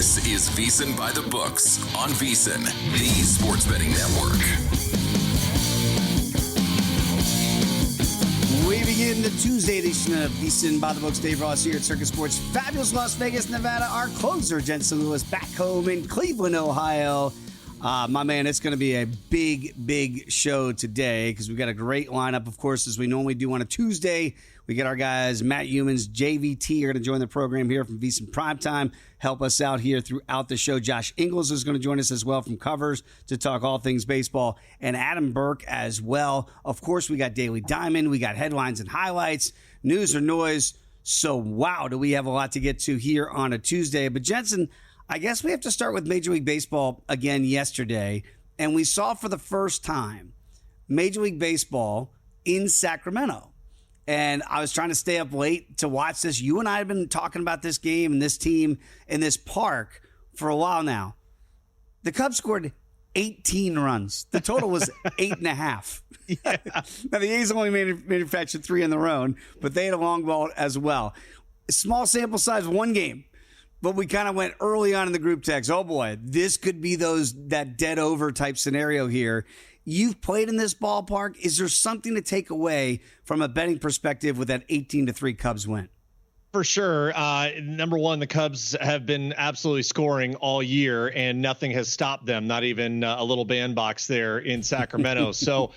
This is VSiN By The Books on VSiN, the sports betting network. We begin the Tuesday edition of VSiN By The Books. Dave Ross here at Circus Sports. Fabulous Las Vegas, Nevada. Our closer, Jensen Lewis, back home in Cleveland, Ohio. My man, it's going to be a big show today because we've got a great lineup, of course, as we normally do on a Tuesday. We get our guys, Matt Youmans, JVT, are going to join the program here from VSiN Primetime, help us out here throughout the show. Josh Ingles is going to join us as well from Covers to talk all things baseball, and Adam Burke as well. Of course, we got Daily Diamond, we got headlines and highlights, news or noise. So, wow, do we have a lot to get to here on a Tuesday. But, Jensen, I guess we have to start with Major League Baseball again yesterday, and we saw for the first time Major League Baseball in Sacramento. And I was trying to stay up late to watch this. You and I have been talking about this game and this team in this park for a while now. The Cubs scored 18 runs. The total was 8.5. Yeah. Now, the A's only manufactured 3 on their own, but they had a long ball as well. Small sample size, one game. But we kind of went early on in the group text. Oh, boy, this could be that dead over type scenario here. You've played in this ballpark. Is there something to take away from a betting perspective with that 18-3 Cubs win? For sure. Number one, the Cubs have been absolutely scoring all year, and nothing has stopped them, not even a little bandbox there in Sacramento. So,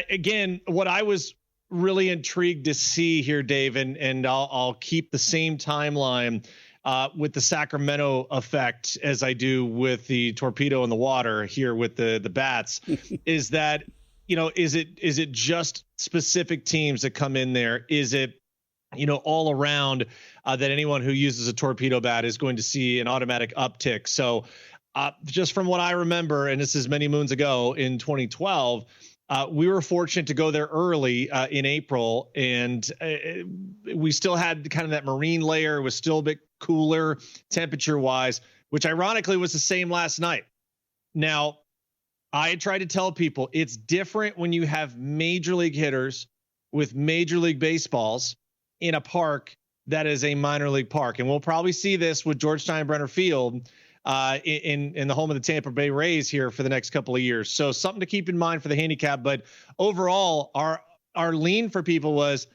again, what I was really intrigued to see here, Dave, and I'll keep the same timeline with the Sacramento effect as I do with the torpedo in the water here with the bats, is that, is it just specific teams that come in there? Is it, all around that anyone who uses a torpedo bat is going to see an automatic uptick? So just from what I remember, and this is many moons ago in 2012, we were fortunate to go there early in April, and we still had kind of that marine layer. It was still a bit cooler temperature wise, which ironically was the same last night. Now, I try to tell people it's different when you have major league hitters with major league baseballs in a park that is a minor league park. And we'll probably see this with George Steinbrenner Field in the home of the Tampa Bay Rays here for the next couple of years. So something to keep in mind for the handicap. But overall, our lean for people was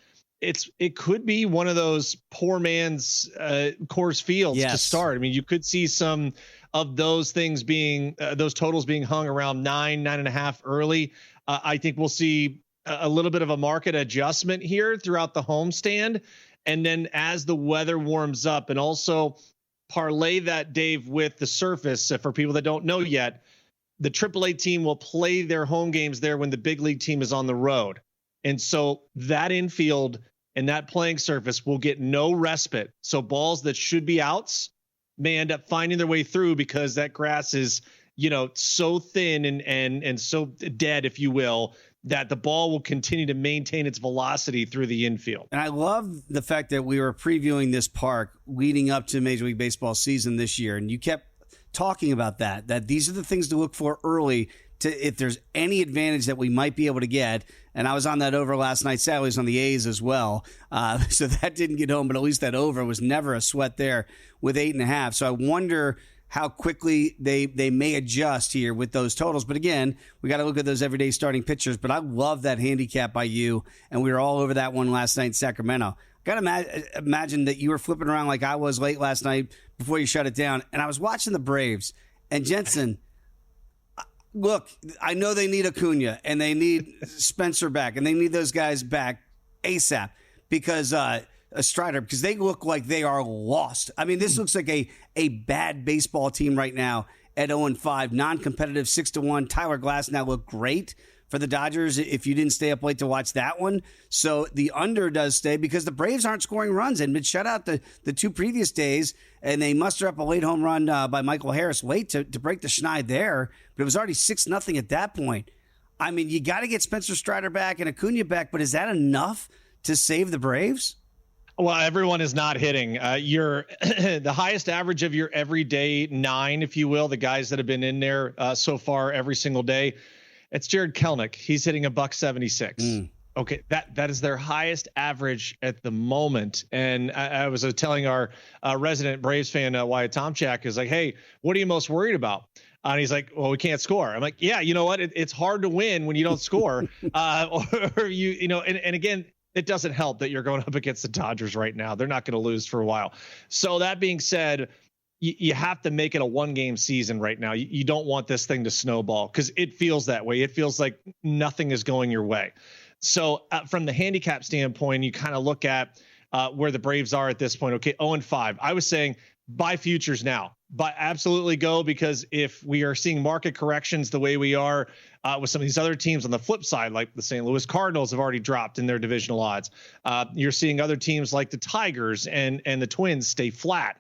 it could be one of those poor man's Coors Fields to start. I mean, you could see some of those things being those totals being hung around 9.5 early. I think we'll see a little bit of a market adjustment here throughout the homestand. And then as the weather warms up, and also parlay that, Dave, with the surface. For people that don't know yet, the AAA team will play their home games there when the big league team is on the road. And so that infield and that playing surface will get no respite. So balls that should be outs may end up finding their way through because that grass is, so thin and so dead, if you will, that the ball will continue to maintain its velocity through the infield. And I love the fact that we were previewing this park leading up to Major League Baseball season this year. And you kept talking about that these are the things to look for early to if there's any advantage that we might be able to get. And I was on that over last night. Sadly, I was on the A's as well. So that didn't get home, but at least that over was never a sweat there with 8.5. So I wonder how quickly they may adjust here with those totals. But again, we got to look at those everyday starting pitchers. But I love that handicap by you, and we were all over that one last night in Sacramento. Got to imagine that you were flipping around like I was late last night before you shut it down. And I was watching the Braves. And Jensen, look, I know they need Acuna, and they need Spencer back, and they need those guys back ASAP because Strider, because they look like they are lost. I mean, this looks like a bad baseball team right now at 0-5, non-competitive 6-1. Tyler Glass now looked great for the Dodgers if you didn't stay up late to watch that one. So the under does stay because the Braves aren't scoring runs and been shut out the 2 previous days, and they muster up a late home run by Michael Harris late to break the schneid there, but it was already 6-0 at that point. I mean, you got to get Spencer Strider back and Acuna back, but is that enough to save the Braves? Well, everyone is not hitting. You're the highest average of your everyday 9, if you will, the guys that have been in there so far every single day. It's Jared Kelenic. He's hitting $176. Okay, that is their highest average at the moment. And I was telling our resident Braves fan, Wyatt Tomchak, is like, hey, what are you most worried about? And he's like, well, we can't score. I'm like, yeah, you know what? It's hard to win when you don't score. Or you know, and again, it doesn't help that you're going up against the Dodgers right now. They're not going to lose for a while. So that being said, you have to make it a 1-game season right now. You don't want this thing to snowball because it feels that way. It feels like nothing is going your way. So from the handicap standpoint, you kind of look at where the Braves are at this point. Okay, 0-5. I was saying buy futures now. But absolutely go, because if we are seeing market corrections the way we are with some of these other teams on the flip side, like the St. Louis Cardinals have already dropped in their divisional odds. You're seeing other teams like the Tigers and the Twins stay flat.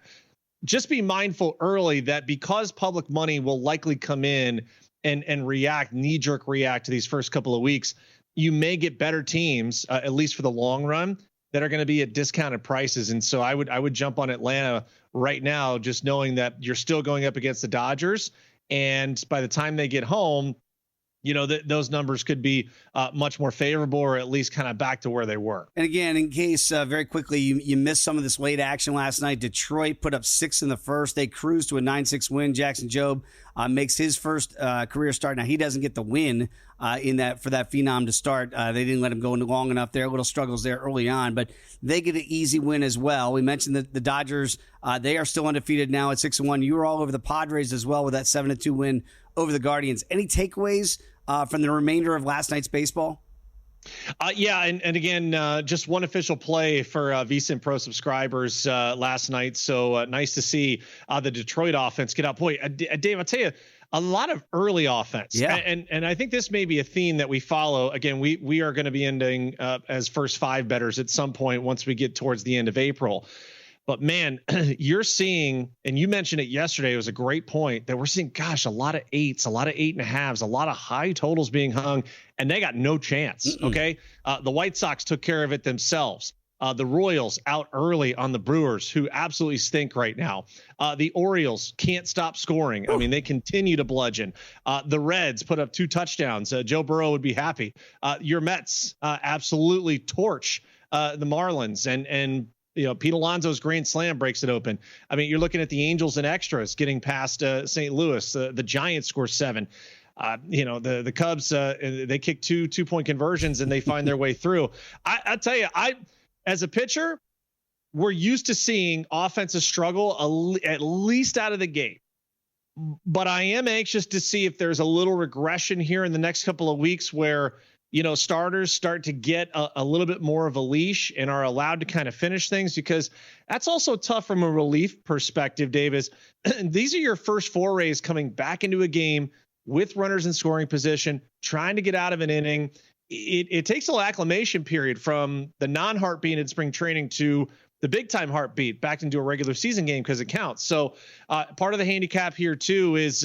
Just be mindful early that because public money will likely come in and knee-jerk react to these first couple of weeks, you may get better teams, at least for the long run, that are going to be at discounted prices. And so I would jump on Atlanta right now, just knowing that you're still going up against the Dodgers. And by the time they get home, you know, those numbers could be much more favorable, or at least kind of back to where they were. And again, in case very quickly you missed some of this late action last night, Detroit put up 6 in the first. They cruised to a 9-6 win. Jackson Jobe makes his first career start. Now, he doesn't get the win in that for that phenom to start. They didn't let him go long enough there. Little struggles there early on, but they get an easy win as well. We mentioned that the Dodgers, they are still undefeated now at 6-1. You were all over the Padres as well with that 7-2 win over the Guardians. Any takeaways from the remainder of last night's baseball? Yeah, and again, just one official play for VSiN Pro subscribers last night. So nice to see the Detroit offense get out. Boy, Dave, I'll tell you, a lot of early offense. Yeah. And I think this may be a theme that we follow. Again, we are going to be ending as first 5 bettors at some point once we get towards the end of April. But man, you're seeing, and you mentioned it yesterday, it was a great point, that we're seeing, gosh, a lot of 8s, a lot of 8.5s, a lot of high totals being hung, and they got no chance. Okay. The White Sox took care of it themselves. The Royals out early on the Brewers, who absolutely stink right now. The Orioles can't stop scoring. I mean, they continue to bludgeon. The Reds put up 2 touchdowns. Joe Burrow would be happy. Your Mets absolutely torch the Marlins, and you know, Pete Alonso's grand slam breaks it open. I mean, you're looking at the Angels and extras getting past St. Louis. The Giants score 7. You know, the Cubs, they kick 2 2-point conversions and they find their way through. I tell you, as a pitcher, we're used to seeing offenses struggle at least out of the gate. But I am anxious to see if there's a little regression here in the next couple of weeks where, you know, starters start to get a little bit more of a leash and are allowed to kind of finish things, because that's also tough from a relief perspective, Dave. Is these are your first forays coming back into a game with runners in scoring position, trying to get out of an inning. It takes a little acclimation period from the non-heartbeat in spring training to the big time heartbeat back into a regular season game, because it counts. So part of the handicap here too is,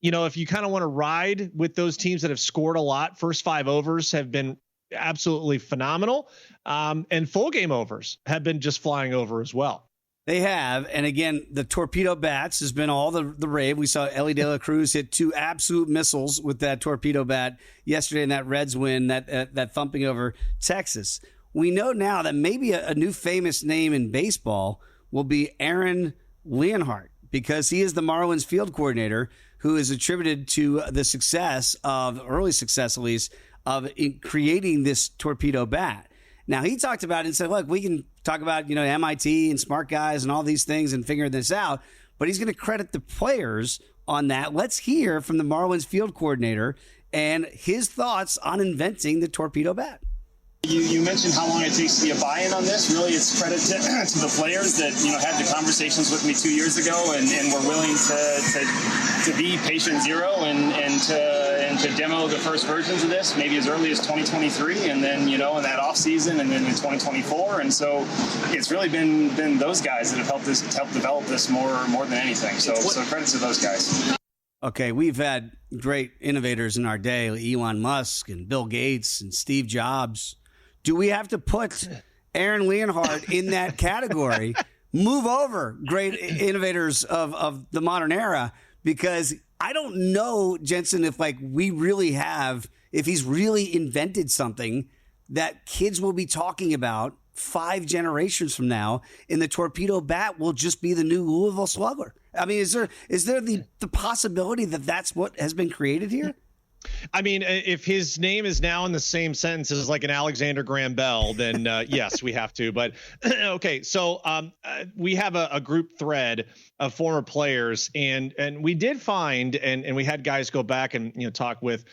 you know, if you kind of want to ride with those teams that have scored a lot, first 5 overs have been absolutely phenomenal. And full game overs have been just flying over as well. They have. And again, the torpedo bats has been all the rave. We saw Ellie De La Cruz hit 2 absolute missiles with that torpedo bat yesterday in that Reds win, that thumping over Texas. We know now that maybe a new famous name in baseball will be Aaron Leonhardt, because he is the Marlins field coordinator who is attributed to the success of, early success at least, of creating this torpedo bat. Now, he talked about it and said, look, we can talk about, you know, MIT and smart guys and all these things and figure this out, but he's going to credit the players on that. Let's hear from the Marlins field coordinator and his thoughts on inventing the torpedo bat. You mentioned how long it takes to get buy-in on this. Really, it's credit to the players that, you know, had the conversations with me 2 years ago and were willing to be patient zero and to demo the first versions of this maybe as early as 2023, and then, you know, in that off season, and then in 2024. And so it's really been those guys that have helped develop this more than anything. So credit to those guys. Okay, we've had great innovators in our day, like Elon Musk and Bill Gates and Steve Jobs. Do we have to put Aaron Leonhardt in that category? Move over great innovators of the modern era, because I don't know, Jensen, if like we really have, if he's really invented something that kids will be talking about 5 generations from now, and the torpedo bat will just be the new Louisville Slugger. I mean, is there the possibility that that's what has been created here? I mean, if his name is now in the same sentence as like an Alexander Graham Bell, then yes, we have to. But okay, so we have a group thread of former players, and we did find, and we had guys go back and talk with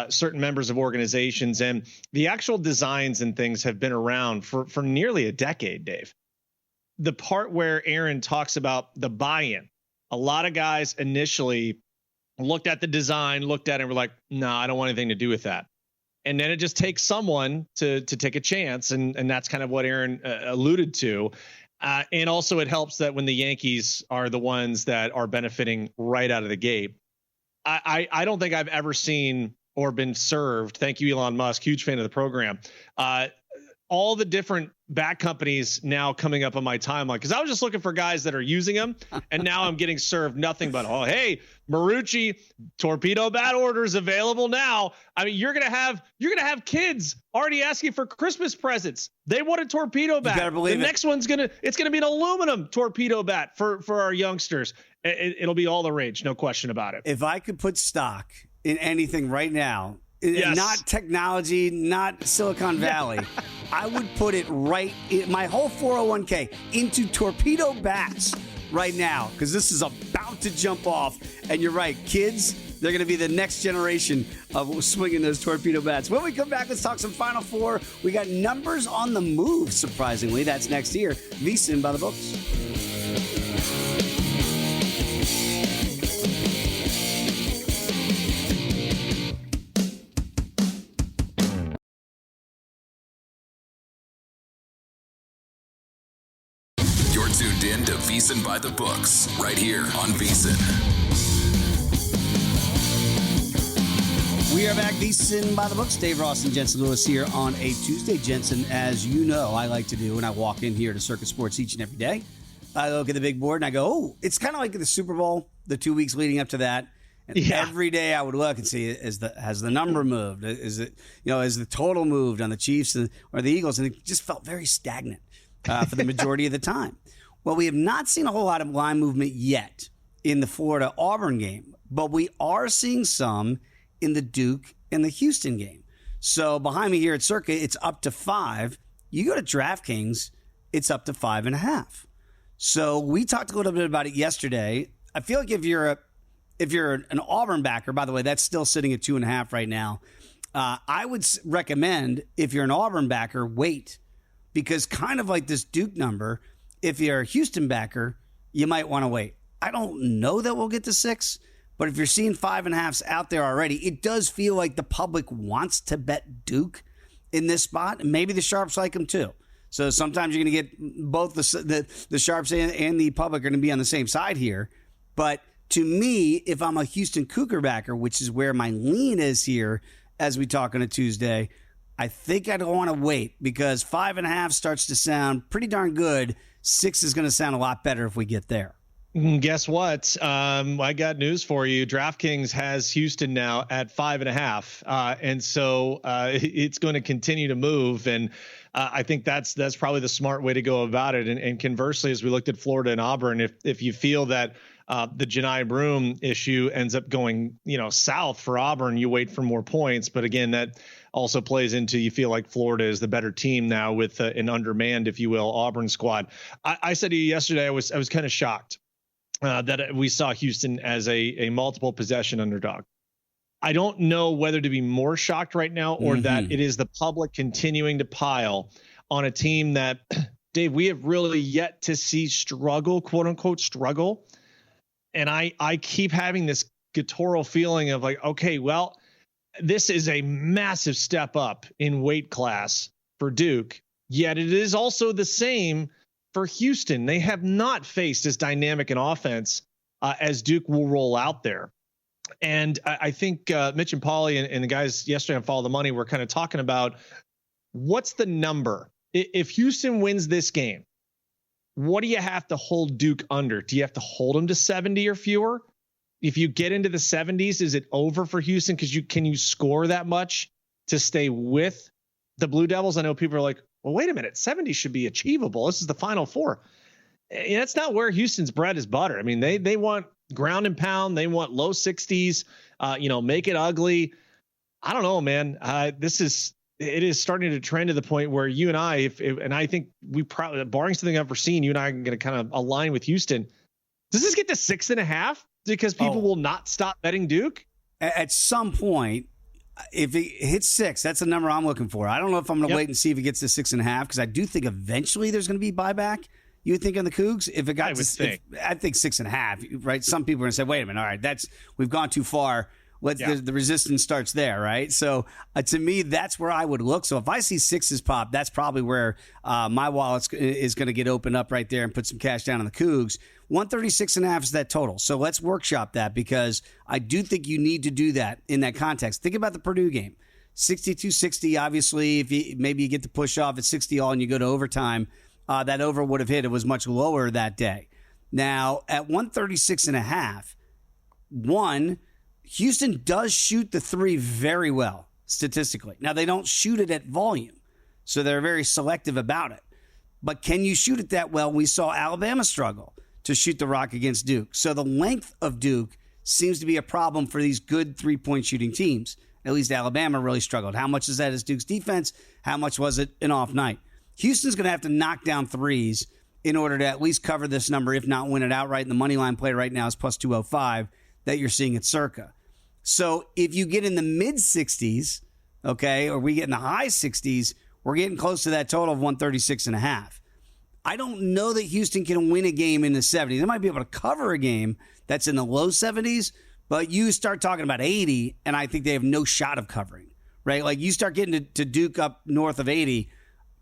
certain members of organizations, and the actual designs and things have been around for nearly a decade, Dave. The part where Aaron talks about the buy-in, a lot of guys initially looked at the design, looked at it, and were like, no, I don't want anything to do with that. And then it just takes someone to take a chance. And that's kind of what Aaron alluded to. And also it helps that when the Yankees are the ones that are benefiting right out of the gate. I don't think I've ever seen or been served. Thank you, Elon Musk, huge fan of the program. All the different bat companies now coming up on my timeline, because I was just looking for guys that are using them, and now I'm getting served nothing but, oh, hey, Marucci torpedo bat orders available now. I mean, you're gonna have kids already asking for Christmas presents. They want a torpedo bat. You better believe the next one's gonna be an aluminum torpedo bat for our youngsters. It'll be all the rage, no question about it. If I could put stock in anything right now, yes, not technology, not Silicon Valley, I would put it right in my whole 401k into torpedo bats right now, because this is about to jump off. And you're right, kids, they're going to be the next generation of swinging those torpedo bats. When we come back, let's talk some Final Four. We got numbers on the move, surprisingly. That's next here. VSiN by the books. Tuned in to VSiN By The Books, right here on VSiN. We are back, VSiN By The Books. Dave Ross and Jensen Lewis here on a Tuesday. Jensen, as you know, I like to do when I walk in here to Circuit Sports each and every day. I look at the big board and I go, oh, it's kind of like the Super Bowl, the 2 weeks leading up to that. And every day I would look and see, has the number moved? Is the total moved on the Chiefs or the Eagles? And it just felt very stagnant for the majority of the time. Well, we have not seen a whole lot of line movement yet in the Florida-Auburn game, but we are seeing some in the Duke and the Houston game. So behind me here at Circa, it's up to 5. You go to DraftKings, it's up to 5.5. So we talked a little bit about it yesterday. I feel like if you're an Auburn backer, by the way, that's still sitting at 2.5 right now. I would recommend, if you're an Auburn backer, wait, because kind of like this Duke number, if you're a Houston backer, you might want to wait. I don't know that we'll get to 6, but if you're seeing 5.5s out there already, it does feel like the public wants to bet Duke in this spot, and maybe the sharps like them too. So sometimes you're going to get both the sharps and the public are going to be on the same side here. But to me, if I'm a Houston Cougar backer, which is where my lean is here as we talk on a Tuesday, I think I'd want to wait, because 5.5 starts to sound pretty darn good. 6 is going to sound a lot better if we get there. Guess what? I got news for you. DraftKings has Houston now at 5.5. And so it's going to continue to move. And I think that's probably the smart way to go about it. And conversely, as we looked at Florida and Auburn, if you feel that the Janai Broome issue ends up going, south for Auburn, you wait for more points. But again, that also plays into, you feel like Florida is the better team now with an undermanned, if you will, Auburn squad. I said to you yesterday, I was kind of shocked that we saw Houston as a multiple possession underdog. I don't know whether to be more shocked right now or that it is the public continuing to pile on a team that, Dave, we have really yet to see struggle, quote unquote struggle. And I keep having this guttural feeling of like, okay, well, this is a massive step up in weight class for Duke, yet it is also the same for Houston. They have not faced as dynamic an offense as Duke will roll out there. And I think Mitch and Paulie and the guys yesterday on Follow the Money were kind of talking about what's the number. If Houston wins this game, what do you have to hold Duke under? Do you have to hold them to 70 or fewer? If you get into the 70s, is it over for Houston? Because can you score that much to stay with the Blue Devils, I know people are like, well, wait a minute, 70 should be achievable. This is the Final Four. And that's not where Houston's bread is butter. I mean, they want ground and pound. They want low 60s, make it ugly. I don't know, man. It is starting to trend to the point where you and I, and I think we probably, barring something I've ever seen, you and I are going to kind of align with Houston. Does this get to 6.5 because people will not stop betting Duke? At some point, if it hits 6, that's the number I'm looking for. I don't know if I'm going to wait and see if it gets to 6.5 because I do think eventually there's going to be buyback. You would think on the Cougs if it got I think 6.5, right? Some people are going to say, wait a minute, all right, we've gone too far. The resistance starts there, right? So to me, that's where I would look. So if I see 6s pop, that's probably where my wallet is going to get opened up right there and put some cash down on the Cougs. 136.5 is that total. So let's workshop that because I do think you need to do that in that context. Think about the Purdue game. 62-60, obviously, if maybe you get the push off at 60 all and you go to overtime, that over would have hit. It was much lower that day. Now, at 136.5, Houston does shoot the 3 very well statistically. Now, they don't shoot it at volume, so they're very selective about it. But can you shoot it that well? We saw Alabama struggle to shoot the rock against Duke. So the length of Duke seems to be a problem for these good three-point shooting teams. At least Alabama really struggled. How much is that as Duke's defense? How much was it an off night? Houston's going to have to knock down threes in order to at least cover this number, if not win it outright. And the money line play right now is plus 205 that you're seeing at Circa. So if you get in the mid-60s, okay, or we get in the high 60s, we're getting close to that total of 136.5. I don't know that Houston can win a game in the 70s. They might be able to cover a game that's in the low 70s, but you start talking about 80, and I think they have no shot of covering, right? Like you start getting to Duke up north of 80.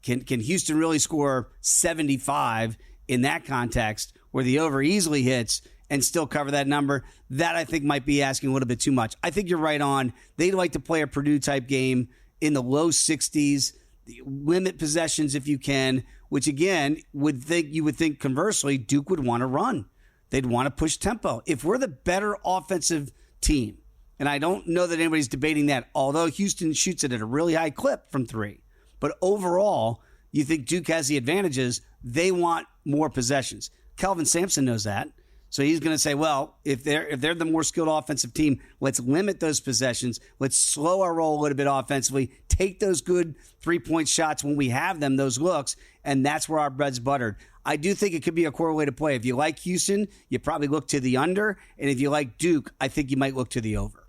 Can Houston really score 75 in that context where the over easily hits and still cover that number? That I think might be asking a little bit too much. I think you're right on. They'd like to play a Purdue-type game in the low 60s, limit possessions if you can, which, again, you would think conversely Duke would want to run. They'd want to push tempo. If we're the better offensive team, and I don't know that anybody's debating that, although Houston shoots it at a really high clip from 3, but overall, you think Duke has the advantages. They want more possessions. Kelvin Sampson knows that. So he's going to say, well, if they're the more skilled offensive team, let's limit those possessions. Let's slow our roll a little bit offensively. Take those good three-point shots when we have them, those looks, and that's where our bread's buttered. I do think it could be a correlated play. If you like Houston, you probably look to the under, and if you like Duke, I think you might look to the over.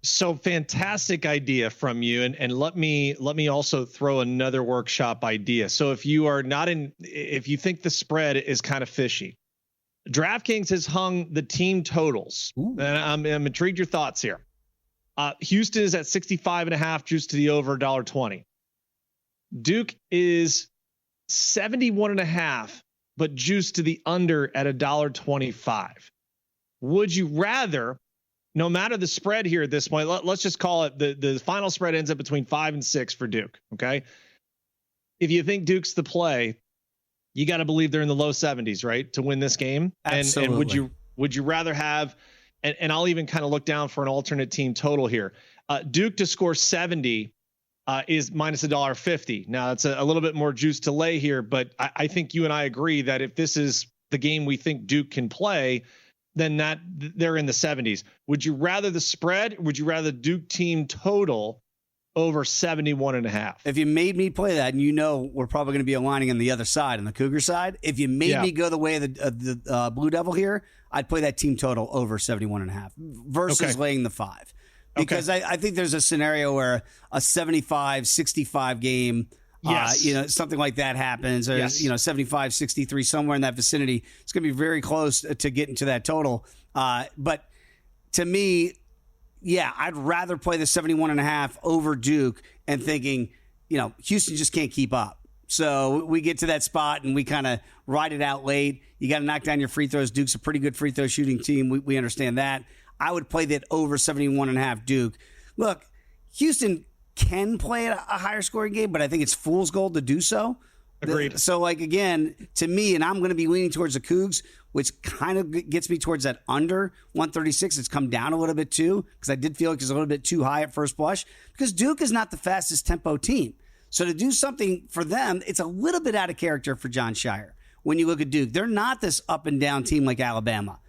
So fantastic idea from you. And let me also throw another workshop idea. So if you think the spread is kind of fishy, DraftKings has hung the team totals. Ooh. And I'm intrigued your thoughts here. Houston is at 65.5, juice to the over $1.20. Duke is 71.5, but juice to the under at $1.25. Would you rather, no matter the spread here at this point, let's just call it the final spread ends up between 5 and 6 for Duke. Okay. If you think Duke's the play, you got to believe they're in the low 70s, right, to win this game. Absolutely. And would you rather have, and I'll even kind of look down for an alternate team total here. Duke to score 70 is minus $1.50. Now that's a little bit more juice to lay here, but I think you and I agree that if this is the game we think Duke can play, then that they're in the 70s. Would you rather the spread? Or would you rather Duke team total over 71.5? If you made me play that, and we're probably going to be aligning on the other side, on the Cougar side, if you made me go the way of the Blue Devil here, I'd play that team total over 71.5 versus laying the 5. Because I think there's a scenario where a 75-65 game, something like that happens, or 75-63, somewhere in that vicinity. It's going to be very close to getting to that total. But to me, I'd rather play the 71.5 over Duke and thinking, Houston just can't keep up. So we get to that spot and we kind of ride it out late. You got to knock down your free throws. Duke's a pretty good free throw shooting team. We understand that. I would play that over 71.5 Duke. Look, Houston can play a higher scoring game, but I think it's fool's gold to do so. Agreed. So, again, to me, and I'm going to be leaning towards the Cougs, which kind of gets me towards that under 136. It's come down a little bit, too, because I did feel like it's a little bit too high at first blush, because Duke is not the fastest tempo team. So to do something for them, it's a little bit out of character for John Shire. When you look at Duke, they're not this up and down team like Alabama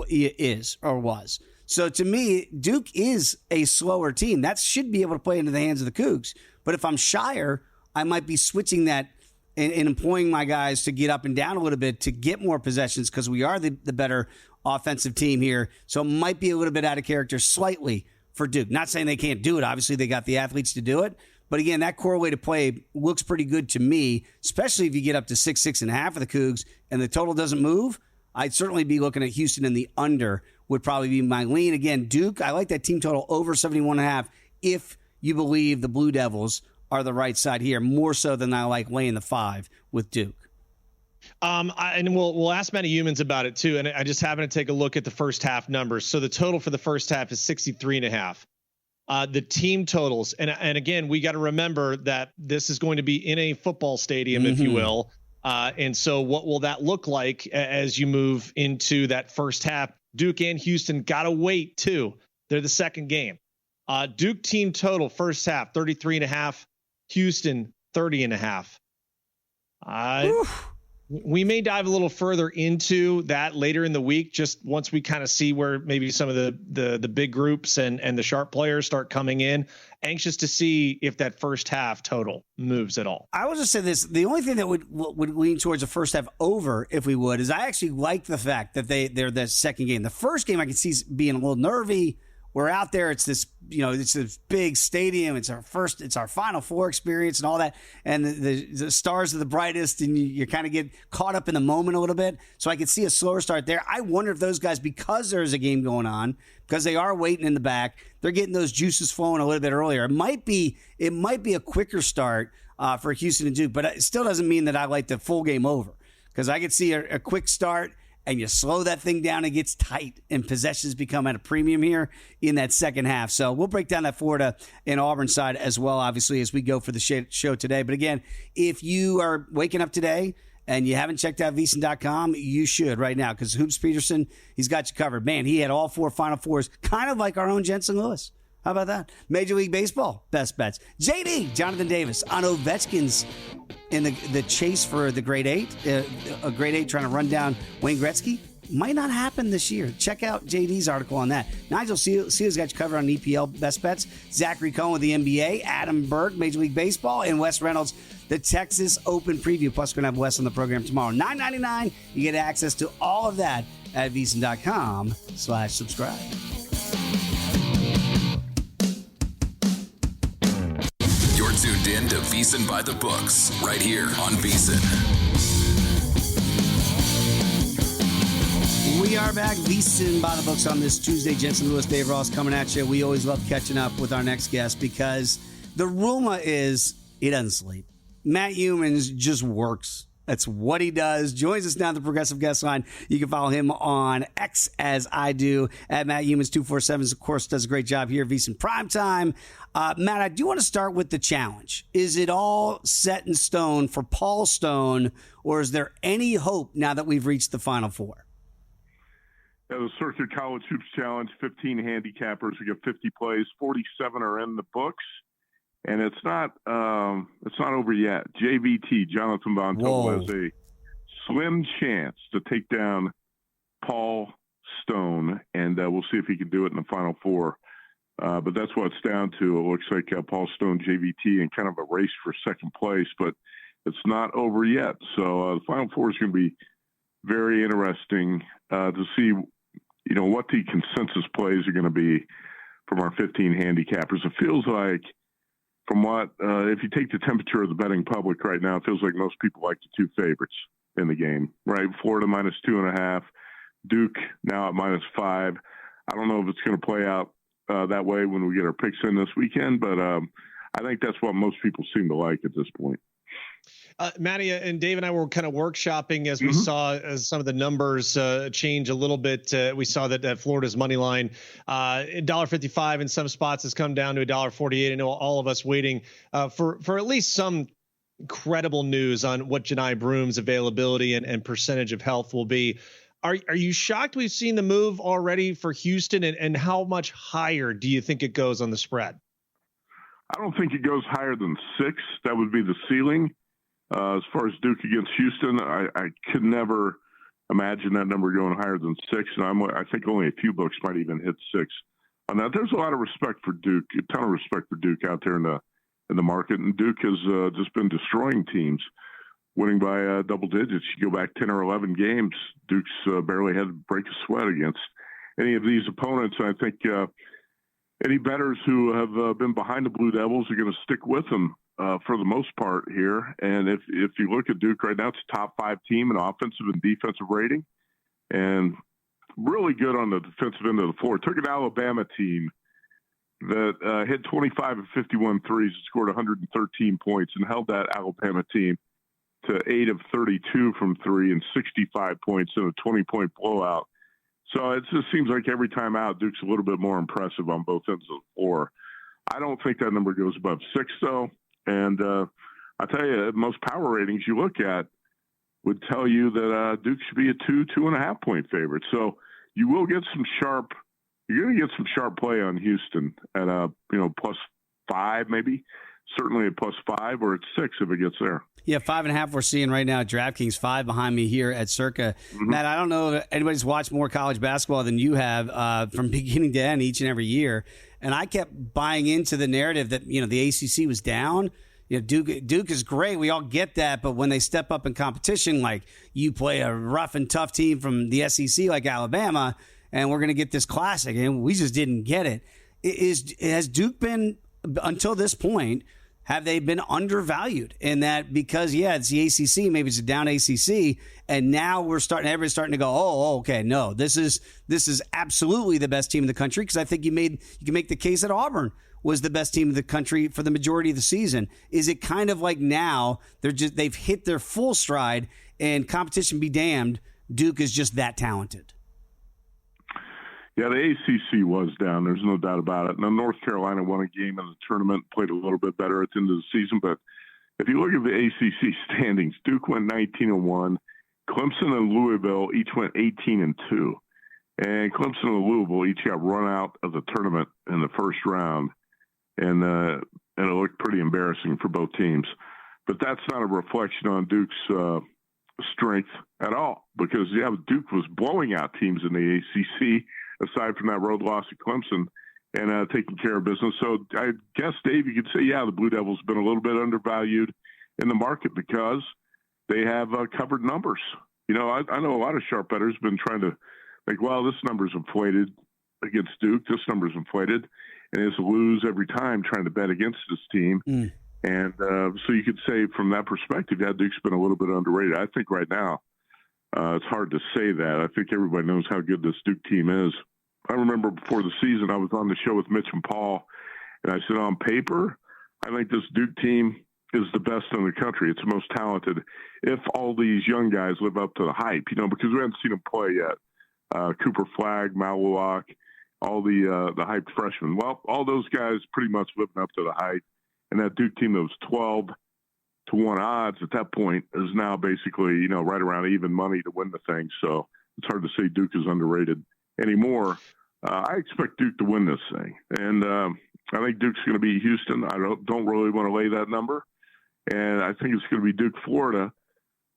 is or was. So to me, Duke is a slower team. That should be able to play into the hands of the Cougs. But if I'm Shire, I might be switching that and employing my guys to get up and down a little bit to get more possessions because we are the better offensive team here. So it might be a little bit out of character slightly for Duke. Not saying they can't do it. Obviously, they got the athletes to do it. But again, that correlated play looks pretty good to me, especially if you get up to 6.5 for the Cougs and the total doesn't move. I'd certainly be looking at Houston, and the under would probably be my lean. Again, Duke, I like that team total over 71.5 if you believe the Blue Devils are the right side here, more so than I like laying the 5 with Duke. And we'll ask Matt Youmans about it too. And I just happened to take a look at the first half numbers. So the total for the first half is 63.5. The team totals, and again, we got to remember that this is going to be in a football stadium, if you will. And so what will that look like as you move into that first half? Duke and Houston got to wait too. They're the second game. Duke team total first half, 33.5, Houston 30.5. We may dive a little further into that later in the week, just once we kind of see where maybe some of the big groups and the sharp players start coming in. Anxious to see if that first half total moves at all. I will just say this. The only thing that would lean towards the first half over, if we would, is I actually like the fact that they're the second game. The first game I can see being a little nervy. We're out there. It's this, it's this big stadium. It's our Final Four experience and all that. And the stars are the brightest, and you kind of get caught up in the moment a little bit. So I could see a slower start there. I wonder if those guys, because there's a game going on, because they are waiting in the back, they're getting those juices flowing a little bit earlier. It might be a quicker start for Houston and Duke, but it still doesn't mean that I like the full game over, because I could see a quick start. And you slow that thing down, it gets tight, and possessions become at a premium here in that second half. So we'll break down that Florida and Auburn side as well, obviously, as we go for the show today. But again, if you are waking up today and you haven't checked out VSiN.com, you should right now, because Hoops Peterson, he's got you covered. Man, he had all 4 Final Fours, kind of like our own Jensen Lewis. How about that? Major League Baseball, best bets. JD, Jonathan Davis, on Ovechkin's in the chase for the grade 8, a grade 8 trying to run down Wayne Gretzky. Might not happen this year. Check out JD's article on that. Nigel Seals got you covered on EPL best bets. Zachary Cohen with the NBA. Adam Burke, Major League Baseball. And Wes Reynolds, the Texas Open preview. Plus, we're going to have Wes on the program tomorrow. $9.99. You get access to all of that at VSiN.com/subscribe. You're tuned in to VSiN By The Books, right here on VSiN. We are back. VSiN By The Books on this Tuesday. Jensen Lewis, Dave Ross coming at you. We always love catching up with our next guest because the rumor is he doesn't sleep. Matt Youmans just works. That's what he does. Joins us now, the Progressive Guest Line. You can follow him on X, as I do, at Matt Youmans 247. Of course, does a great job here at VSiN Primetime. Matt, I do want to start with the challenge. Is it all set in stone for Paul Stone, or is there any hope now that we've reached the Final Four? Yeah, the Circuit College Hoops Challenge, 15 handicappers. We got 50 plays, 47 are in the books. And it's not over yet. JVT, Jonathan Von Tobel, has a slim chance to take down Paul Stone, and we'll see if he can do it in the Final Four. But that's what it's down to. It looks like Paul Stone, JVT, and kind of a race for second place, but it's not over yet. So the Final Four is going to be very interesting to see, what the consensus plays are going to be from our 15 handicappers. It feels like, from what, if you take the temperature of the betting public right now, it feels like most people like the 2 favorites in the game, right? Florida -2.5, Duke now at -5. I don't know if it's going to play out that way when we get our picks in this weekend, but I think that's what most people seem to like at this point. Matty and Dave and I were kind of workshopping as we saw as some of the numbers change a little bit. We saw that Florida's money line, $1.55 in some spots has come down to $1.48. I know all of us waiting for at least some credible news on what Janai Broom's availability and percentage of health will be. Are you shocked we've seen the move already for Houston, and how much higher do you think it goes on the spread? I don't think it goes higher than 6. That would be the ceiling. As far as Duke against Houston, I could never imagine that number going higher than 6. And I think only a few books might even hit 6 on that. There's a lot of respect for Duke, a ton of respect for Duke out there in the market. And Duke has just been destroying teams, winning by double digits. You go back 10 or 11 games, Duke's barely had to break a sweat against any of these opponents. I think any bettors who have been behind the Blue Devils are going to stick with them for the most part here. And if you look at Duke right now, it's a top 5 team in offensive and defensive rating, and really good on the defensive end of the floor. It took an Alabama team that hit 25 of 51 threes, scored 113 points, and held that Alabama team to 8 of 32 from 3 and 65 points in a 20-point blowout. So it just seems like every time out, Duke's a little bit more impressive on both ends of the floor. I don't think that number goes above 6, though. And I tell you, most power ratings you look at would tell you that Duke should be a 2.5 point favorite. So you will get some sharp. You're going to get some sharp play on Houston at +5 maybe. Certainly at +5 or at 6 if it gets there. Yeah, 5.5 we're seeing right now at DraftKings, 5 behind me here at Circa. Mm-hmm. Matt, I don't know if anybody's watched more college basketball than you have from beginning to end each and every year. And I kept buying into the narrative that, the ACC was down. Duke is great. We all get that. But when they step up in competition, like you play a rough and tough team from the SEC like Alabama, and we're going to get this classic, and we just didn't get it. Has Duke been, until this point, have they been undervalued in that? Because it's the ACC, maybe it's a down ACC, and now everybody's starting to go, okay, no, this is absolutely the best team in the country, because I think you can make the case that Auburn was the best team in the country for the majority of the season. Is it kind of like now they've hit their full stride, and competition be damned, Duke is just that talented? Yeah, the ACC was down. There's no doubt about it. Now, North Carolina won a game in the tournament, played a little bit better at the end of the season. But if you look at the ACC standings, Duke went 19-1. Clemson and Louisville each went 18-2. And Clemson and Louisville each got run out of the tournament in the first round. And it looked pretty embarrassing for both teams. But that's not a reflection on Duke's strength at all. Because, Duke was blowing out teams in the ACC, aside from that road loss at Clemson, and taking care of business. So I guess, Dave, you could say, the Blue Devils have been a little bit undervalued in the market because they have covered numbers. I know a lot of sharp bettors have been trying to think, well, this number's inflated against Duke. This number's inflated. And it's lose every time trying to bet against this team. Mm. And so you could say from that perspective, Duke's been a little bit underrated. I think right now, it's hard to say that. I think everybody knows how good this Duke team is. I remember before the season, I was on the show with Mitch and Paul, and I said, on paper, I think this Duke team is the best in the country. It's the most talented if all these young guys live up to the hype, because we haven't seen them play yet. Cooper Flagg, Maluak, all the hyped freshmen. Well, all those guys pretty much living up to the hype. And that Duke team that was 12-1 odds at that point is now basically, right around even money to win the thing. So it's hard to say Duke is underrated anymore. I expect Duke to win this thing. And I think Duke's going to beat Houston. I don't really want to lay that number. And I think it's going to be Duke, Florida.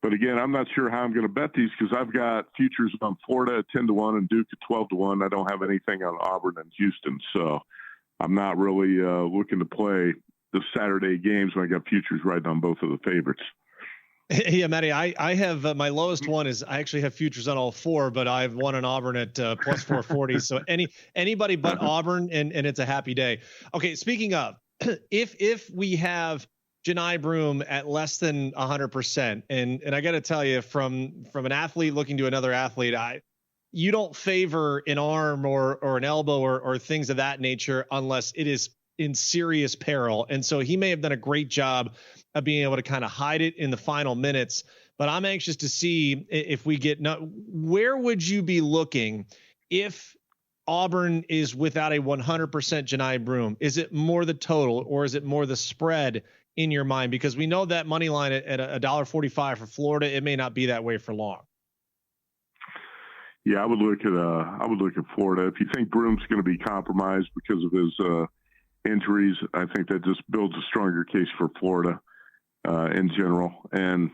But again, I'm not sure how I'm going to bet these because I've got futures on Florida at 10-1 and Duke at 12-1. I don't have anything on Auburn and Houston. So I'm not really looking to play the Saturday games when I got futures right on both of the favorites. Yeah, Matty, I have my lowest one is I actually have futures on all 4, but I've won an Auburn at plus 440. So anybody but Auburn, and it's a happy day. Okay, speaking of, if we have Janai Broome at less than 100%, and I got to tell you, from an athlete looking to another athlete, you don't favor an arm or an elbow or things of that nature unless it is in serious peril. And so he may have done a great job of being able to kind of hide it in the final minutes, but I'm anxious to see if we get, where would you be looking if Auburn is without a 100% Janai Broome? Is it more the total or is it more the spread in your mind? Because we know that money line at $1.45 for Florida, it may not be that way for long. Yeah, I would look at Florida. If you think Broome's going to be compromised because of injuries. I think that just builds a stronger case for Florida in general. And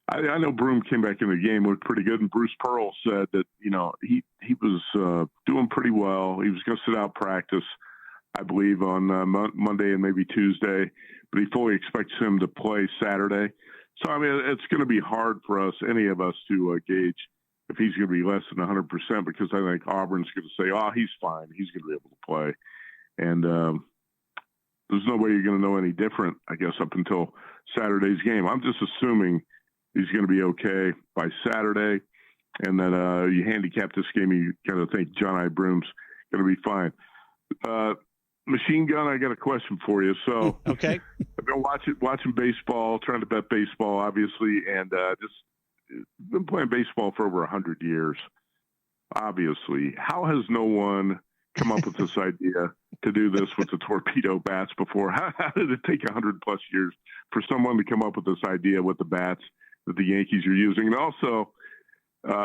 I know Broom came back in the game, looked pretty good, and Bruce Pearl said that, you know, he was doing pretty well. He was going to sit out practice, I believe, on Monday and maybe Tuesday, but he fully expects him to play Saturday. So, I mean, it's going to be hard for us, any of us, to gauge if he's going to be less than 100%, because I think Auburn's going to say, oh, he's fine. He's going to be able to play. And there's no way you're going to know any different, I guess, up until Saturday's game. I'm just assuming he's going to be okay by Saturday. And then you handicap this game, you got to think John I. Broom's going to be fine. Machine Gun, I got a question for you. So, okay, I've been watching baseball, trying to bet baseball, obviously, and just been playing baseball for over 100 years. Obviously, how has no one come up with this idea to do this with the torpedo bats before? How did it take 100 plus years for someone to come up with this idea with the bats that the Yankees are using? And also,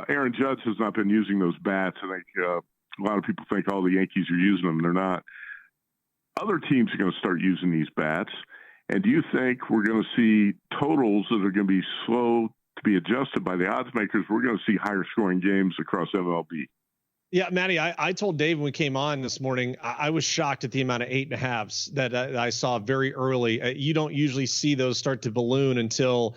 Aaron Judge has not been using those bats. I think a lot of people think all the Yankees are using them. They're not. Other teams are going to start using these bats. And do you think we're going to see totals that are going to be slow to be adjusted by the odds makers? We're going to see higher scoring games across MLB. Yeah, Matty, I told Dave when we came on this morning, I was shocked at the amount of 8.5s that I saw very early. You don't usually see those start to balloon until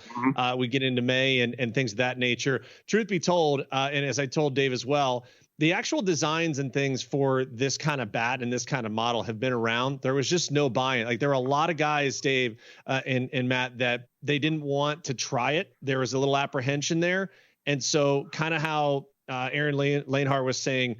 we get into May and things of that nature. Truth be told, and as I told Dave as well, the actual designs and things for this kind of bat and this kind of model have been around. There was just no buy-in. Like, there were a lot of guys, Dave and Matt, that they didn't want to try it. There was a little apprehension there. And so kind of how Aaron Lanehart was saying,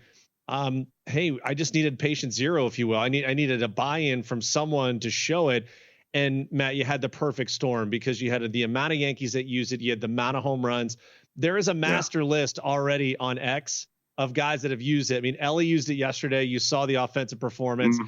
hey, I just needed patient zero, if you will. I needed a buy-in from someone to show it. And Matt, you had the perfect storm because you had the amount of Yankees that use it. You had the amount of home runs. There is a master list already on X of guys that have used it. I mean, Ellie used it yesterday. You saw the offensive performance.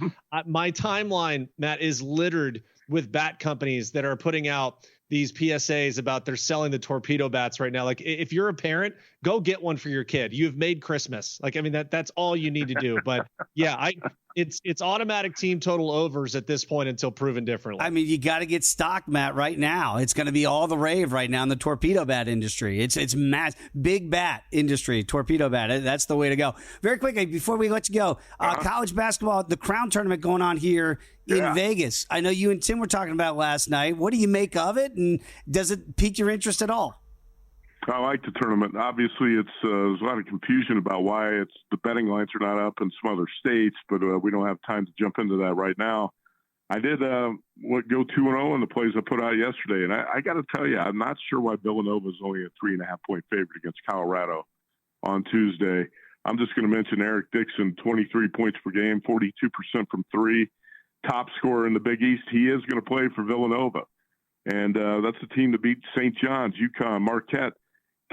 My timeline, Matt, is littered with bat companies that are putting out these PSAs about they're selling the torpedo bats right now. Like, if you're a parent, go get one for your kid. You've made Christmas. Like, I mean, that's all you need to do. But yeah, it's automatic team total overs at this point until proven differently. I mean, you got to get stocked, Matt, right now. It's going to be all the rave right now in the torpedo bat industry. It's mass, big bat industry, torpedo bat. That's the way to go. Very quickly, before we let you go, college basketball, the Crown Tournament going on here in Vegas. I know you and Tim were talking about last night. What do you make of it, and does it pique your interest at all? I like the tournament. Obviously, there's a lot of confusion about why the betting lines are not up in some other states, but we don't have time to jump into that right now. I did go 2-0 in the plays I put out yesterday, and I got to tell you, I'm not sure why Villanova is only a 3.5-point favorite against Colorado on Tuesday. I'm just going to mention Eric Dixon, 23 points per game, 42% from three, top scorer in the Big East. He is going to play for Villanova, and that's the team that beat St. John's, UConn, Marquette.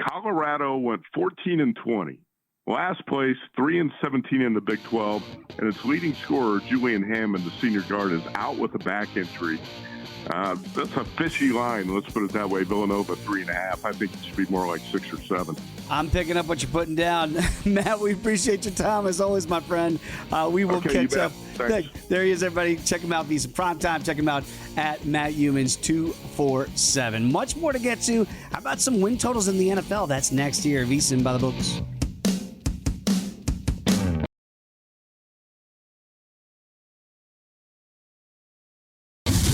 Colorado went 14-20. Last place, 3-17 in the Big 12, and its leading scorer, Julian Hammond, the senior guard, is out with a back injury. That's a fishy line, let's put it that way. Villanova 3.5. I think it should be more like 6 or 7. I'm picking up what you're putting down. Matt, we appreciate your time as always, my friend. We will catch up. There he is, everybody. Check him out, VSiN Primetime. Check him out at Matt Youmans 247. Much more to get to. How about some win totals in the NFL? That's next here. VSiN By The Books.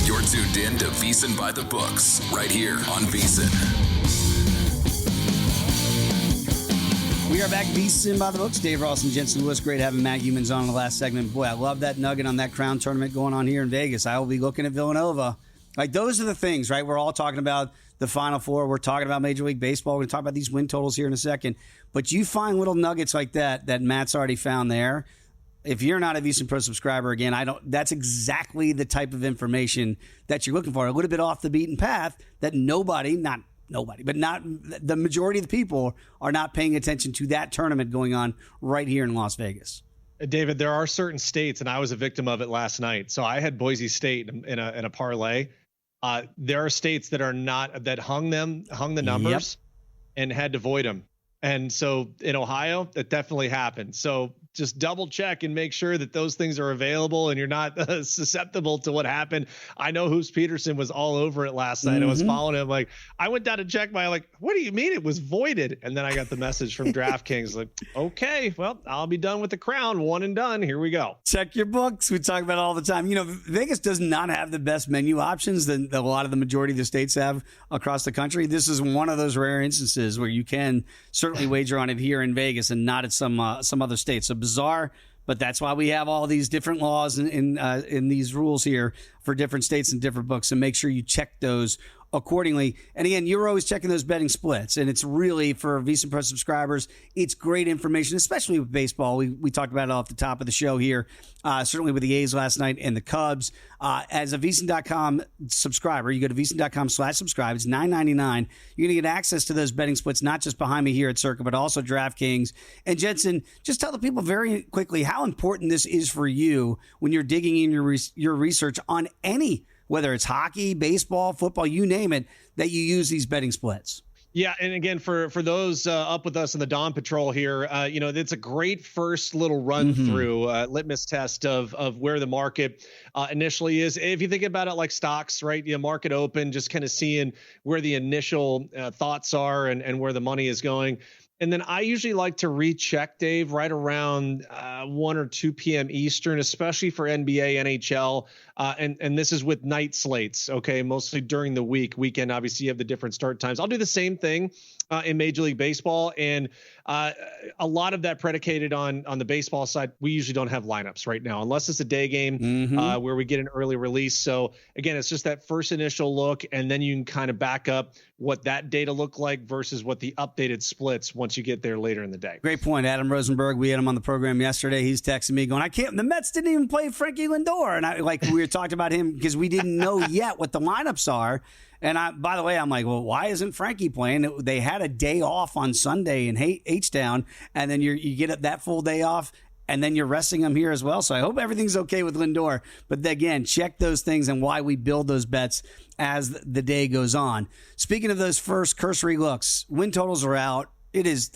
You're tuned in to VSiN By The Books, right here on VSiN. We are back, VSiN By The Books. Dave Ross and Jensen Lewis. Great having Matt Youmans on the last segment. Boy, I love that nugget on that Crown Tournament going on here in Vegas. I will be looking at Villanova. Like, those are the things, right? We're all talking about the Final Four. We're talking about Major League Baseball. We're going to talk about these win totals here in a second. But you find little nuggets like that Matt's already found there. If you're not a VSiN Pro subscriber, again, that's exactly the type of information that you're looking for. A little bit off the beaten path that not the majority of the people are not paying attention to that tournament going on right here in Las Vegas. David, there are certain states, and I was a victim of it last night. So I had Boise State in a parlay. There are states that hung the numbers and had to void them. And so in Ohio, that definitely happened. So just double check and make sure that those things are available and you're not susceptible to what happened. I know Hoops Peterson was all over it last night. I was following him. Like, I went down to check what do you mean it was voided? And then I got the message from DraftKings like, okay, well, I'll be done with the crown. One and done. Here we go. Check your books. We talk about it all the time. Vegas does not have the best menu options that a lot of the majority of the states have across the country. This is one of those rare instances where you can certainly wager on it here in Vegas and not at some other states. So bizarre, but that's why we have all these different laws in these rules here for different states and different books. And make sure you check those accordingly. And again, you're always checking those betting splits, and it's really, for VSiN Pro subscribers, it's great information, especially with baseball. We talked about it off the top of the show here, certainly with the A's last night and the Cubs. As a VSiN.com subscriber, you go to VSiN.com/subscribe. It's $9.99. You're going to get access to those betting splits, not just behind me here at Circa, but also DraftKings. And Jensen, just tell the people very quickly how important this is for you when you're digging in your research on any, whether it's hockey, baseball, football, you name it, that you use these betting splits. Yeah, and again, for those up with us in the Dawn Patrol here, it's a great first little run through litmus test of where the market initially is. If you think about it like stocks, right? Market open, just kind of seeing where the initial thoughts are and where the money is going. And then I usually like to recheck, Dave, right around 1 or 2 p.m. Eastern, especially for NBA, NHL. And this is with night slates, okay, mostly during the weekend. Obviously, you have the different start times. I'll do the same thing in Major League Baseball. And a lot of that predicated on the baseball side. We usually don't have lineups right now, unless it's a day game where we get an early release. So, again, it's just that first initial look, and then you can kind of back up what that data looked like versus what the updated splits once you get there later in the day. Great point. Adam Rosenberg, we had him on the program yesterday. He's texting me going, the Mets didn't even play Frankie Lindor. And we were talking about him because we didn't know yet what the lineups are. And by the way, I'm like, well, why isn't Frankie playing? They had a day off on Sunday in H-Town, and then you get that full day off, and then you're resting him here as well. So I hope everything's okay with Lindor. But again, check those things and why we build those bets as the day goes on. Speaking of those first cursory looks, win totals are out.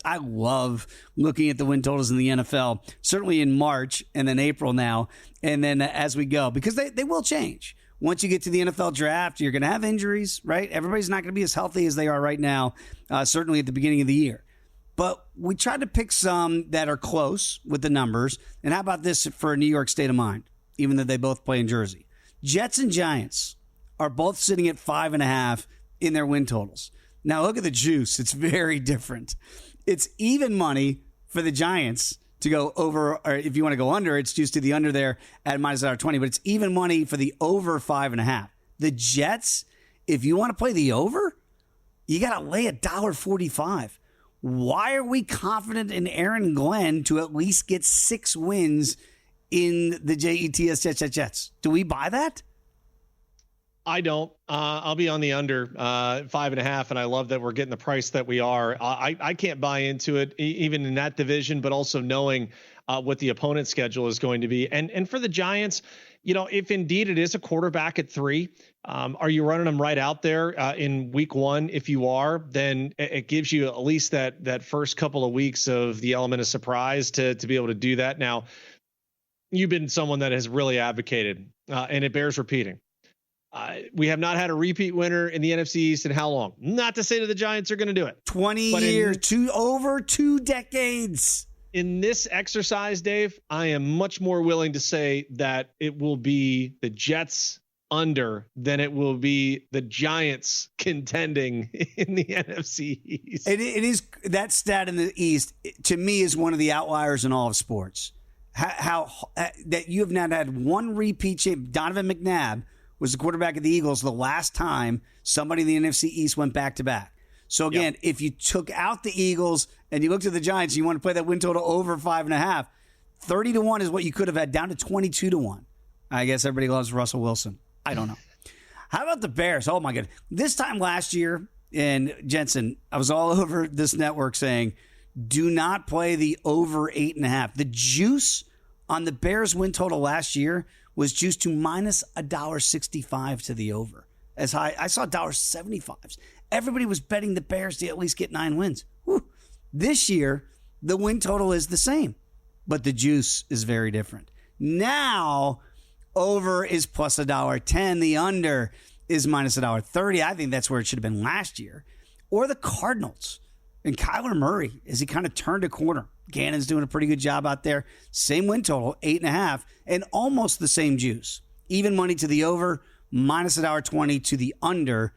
I love looking at the win totals in the NFL, certainly in March and then April now, and then as we go, because they will change. Once you get to the NFL draft, you're going to have injuries, right? Everybody's not going to be as healthy as they are right now, certainly at the beginning of the year. But we tried to pick some that are close with the numbers. And how about this for a New York state of mind, even though they both play in Jersey? Jets and Giants are both sitting at 5.5 in their win totals. Now, look at the juice. It's very different. It's even money for the Giants to go over, or if you want to go under, it's juiced to the under there at -$1.20, but it's even money for the over 5.5. The Jets, if you want to play the over, you got to lay $1.45. Why are we confident in Aaron Glenn to at least get 6 wins in the Jets? Do we buy that? I don't. I'll be on the under 5.5, and I love that we're getting the price that we are. I can't buy into it, even in that division, but also knowing what the opponent's schedule is going to be. And for the Giants, if indeed it is a quarterback at 3, are you running them right out there in week 1? If you are, then it gives you at least that first couple of weeks of the element of surprise to be able to do that. Now, you've been someone that has really advocated, and it bears repeating. We have not had a repeat winner in the NFC East in how long? Not to say that the Giants are going to do it. 20 years, over 2 decades. In this exercise, Dave, I am much more willing to say that it will be the Jets under than it will be the Giants contending in the NFC East. It is that stat in the East, to me, is one of the outliers in all of sports. How that you have not had one repeat champ. Donovan McNabb was the quarterback of the Eagles the last time somebody in the NFC East went back-to-back. So, again, If you took out the Eagles and you looked at the Giants, you want to play that win total over 5.5, 30-1 is what you could have had, down to 22-1. I guess everybody loves Russell Wilson. I don't know. How about the Bears? Oh, my God. This time last year, and Jensen, I was all over this network saying, do not play the over 8.5. The juice on the Bears win total last year was juiced to -$1.65 to the over. As high, I saw $1.75s. Everybody was betting the Bears to at least get 9 wins. Whew. This year, the win total is the same. but the juice is very different. Now, over is plus $1.10. The under is minus $1.30. I think that's where it should have been last year. Or the Cardinals and Kyler Murray, as he kind of turned a corner. Gannon's doing a pretty good job out there. Same win total, 8.5, and almost the same juice. Even money to the over, minus $1.20 to the under.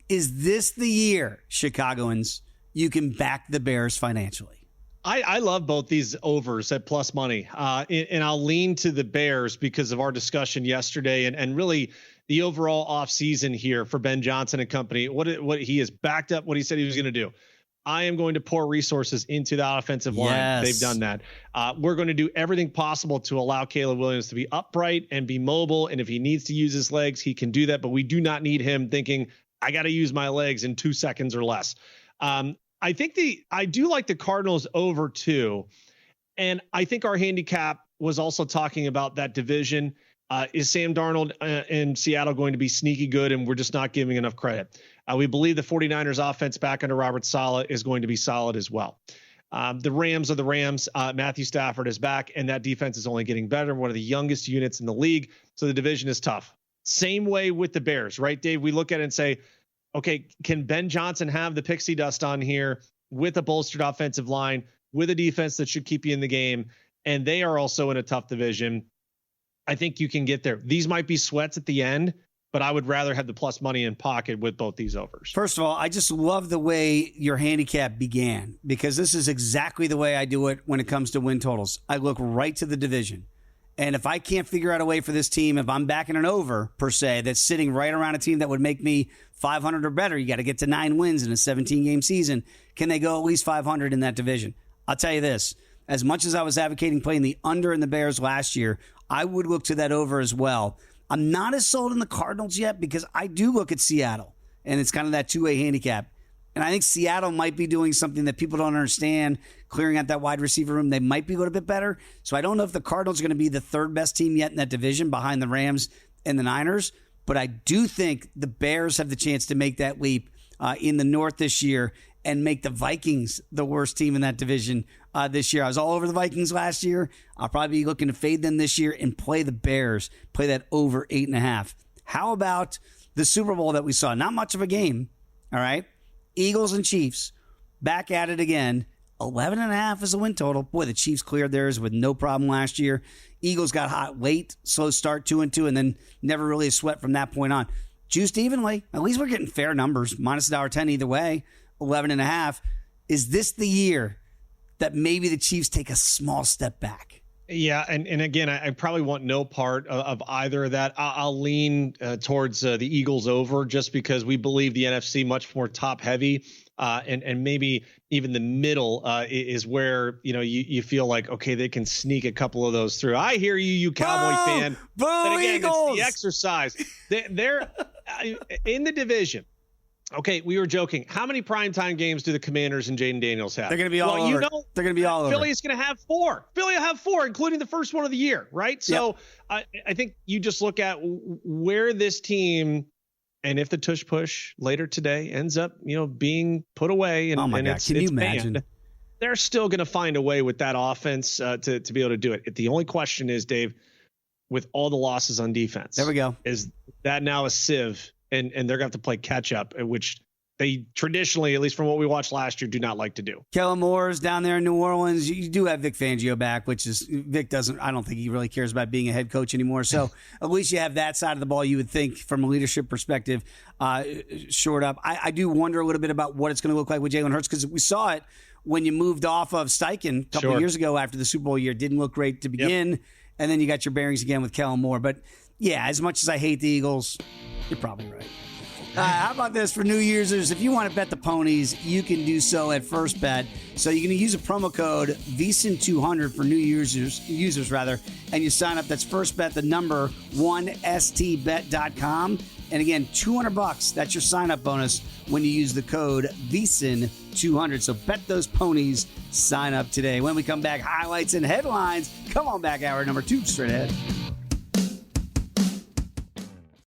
Is this the year, Chicagoans, you can back the Bears financially? I love both these overs at plus money, and I'll lean to the Bears because of our discussion yesterday and really the overall offseason here for Ben Johnson and company. What he has backed up what he said he was going to do. I am going to pour resources into the offensive line. Yes. They've done that. We're going to do everything possible to allow Caleb Williams to be upright and be mobile. And if he needs to use his legs, he can do that. But we do not need him thinking, I got to use my legs in 2 seconds or less. I do like the Cardinals over too. And I think our handicap was also talking about that division. Is Sam Darnold in Seattle going to be sneaky good? And we're just not giving enough credit. We believe the 49ers offense back under Robert Saleh is going to be solid as well. The Rams are the Rams. Matthew Stafford is back, and that defense is only getting better. One of the youngest units in the league. So the division is tough. Same way with the Bears, right, Dave? We look at it and say, okay, can Ben Johnson have the pixie dust on here with a bolstered offensive line, with a defense that should keep you in the game? And they are also in a tough division. I think you can get there. These might be sweats at the end, but I would rather have the plus money in pocket with both these overs. First of all, I just love the way your handicap began, because this is exactly the way I do it when it comes to win totals. I look right to the division. And if I can't figure out a way for this team, if I'm backing an over, per se, that's sitting right around a team that would make me 500 or better, you got to get to 9 wins in a 17-game season. Can they go at least 500 in that division? I'll tell you this. As much as I was advocating playing the under in the Bears last year, I would look to that over as well. I'm not as sold in the Cardinals yet because I do look at Seattle, and it's kind of that two-way handicap. And I think Seattle might be doing something that people don't understand, clearing out that wide receiver room. They might be a little bit better. So I don't know if the Cardinals are going to be the third best team yet in that division behind the Rams and the Niners. But I do think the Bears have the chance to make that leap in the North this year and make the Vikings the worst team in that division this year. I was all over the Vikings last year. I'll probably be looking to fade them this year and play the Bears, play that over 8.5. How about the Super Bowl that we saw? Not much of a game, all right? Eagles and Chiefs back at it again. 11.5 is a win total. Boy, the Chiefs cleared theirs with no problem last year. Eagles got hot late, slow start 2-2, and then never really a sweat from that point on. Juiced evenly. At least we're getting fair numbers. Minus $1.10 either way. 11.5. Is this the year that maybe the Chiefs take a small step back? Yeah, and again, I probably want no part of either of that. I'll lean towards the Eagles over just because we believe the NFC much more top heavy, and maybe even the middle is where you feel like, okay, they can sneak a couple of those through. I hear you Cowboy fan. But again, Eagles! It's the exercise. They're in the division. Okay, we were joking. How many primetime games do the Commanders and Jaden Daniels have? They're going to be all over. They're going to be all over. Philly's going to have 4. Philly will have 4, including the first one of the year, right? So I think you just look at where this team, and if the tush push later today ends up, being put away and, oh my God, can you imagine? Banned, they're still going to find a way with that offense to be able to do it. The only question is, Dave, with all the losses on defense, there we go. Is that now a sieve? And they're going to have to play catch up, which they traditionally, at least from what we watched last year, do not like to do. Kellen Moore's down there in New Orleans. You do have Vic Fangio back, which is Vic I don't think he really cares about being a head coach anymore. So at least you have that side of the ball, you would think, from a leadership perspective, shored up. I do wonder a little bit about what it's going to look like with Jalen Hurts, because we saw it when you moved off of Steichen a couple of years ago after the Super Bowl year. Didn't look great to begin, and then you got your bearings again with Kellen Moore. But yeah, as much as I hate the Eagles, you're probably right. How about this for New Year's? If you want to bet the ponies, you can do so at First Bet. So you're going to use a promo code VSiN200 for new users, and you sign up. That's First Bet, the number 1stbet.com. And again, $200. That's your sign-up bonus when you use the code VSiN200. So bet those ponies. Sign up today. When we come back, highlights and headlines. Come on back, hour number 2 straight ahead.